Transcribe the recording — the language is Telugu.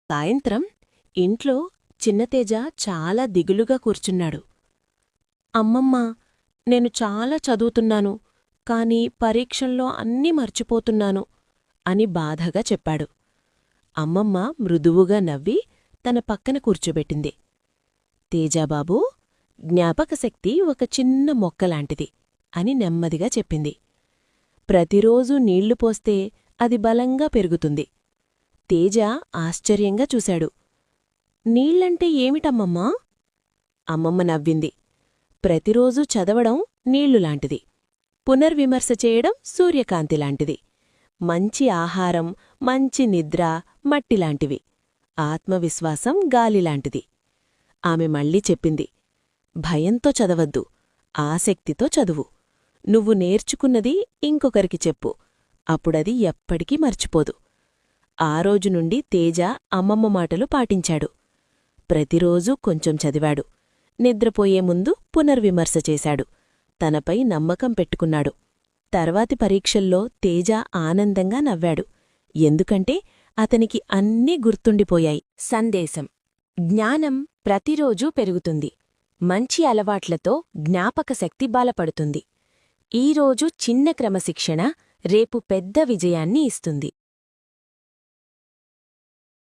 సాయంత్రం ఇంట్లో చిన్నతేజ చాలా దిగులుగా కూర్చున్నాడు. అమ్మమ్మా, నేను చాలా చదువుతున్నాను, కాని పరీక్షల్లో అన్నీ మర్చిపోతున్నాను అని బాధగా చెప్పాడు. అమ్మమ్మ మృదువుగా నవ్వి తన పక్కన కూర్చోబెట్టింది. తేజాబాబూ, జ్ఞాపకశక్తి ఒక చిన్న మొక్కలాంటిది అని నెమ్మదిగా చెప్పింది. ప్రతిరోజూ నీళ్లు పోస్తే అది బలంగా పెరుగుతుంది. తేజ ఆశ్చర్యంగా చూశాడు. నీళ్లంటే ఏమిటమ్మమ్మా? అమ్మమ్మ నవ్వింది. ప్రతిరోజూ చదవడం నీళ్లులాంటిది. పునర్విమర్శ చేయడం సూర్యకాంతిలాంటిది. మంచి ఆహారం, మంచి నిద్ర మట్టిలాంటివి. ఆత్మవిశ్వాసం గాలిలాంటిది. ఆమె మళ్ళీ చెప్పింది. భయంతో చదవద్దు, ఆసక్తితో చదువు. నువ్వు నేర్చుకున్నది ఇంకొకరికి చెప్పు, అప్పుడది ఎప్పటికీ మర్చిపోదు. ఆ రోజునుండి తేజ అమ్మమ్మ మాటలు పాటించాడు. ప్రతిరోజూ కొంచెం చదివాడు. నిద్రపోయే ముందు పునర్విమర్శ చేశాడు. తనపై నమ్మకం పెట్టుకున్నాడు. తర్వాతి పరీక్షల్లో తేజ ఆనందంగా నవ్వాడు. ఎందుకంటే అతనికి అన్నీ గుర్తుండిపోయాయి. సందేశం: జ్ఞానం ప్రతిరోజూ పెరుగుతుంది. మంచి అలవాట్లతో జ్ఞాపకశక్తి బలపడుతుంది. ఈరోజు చిన్న క్రమశిక్షణ రేపు పెద్ద విజయాన్ని ఇస్తుంది.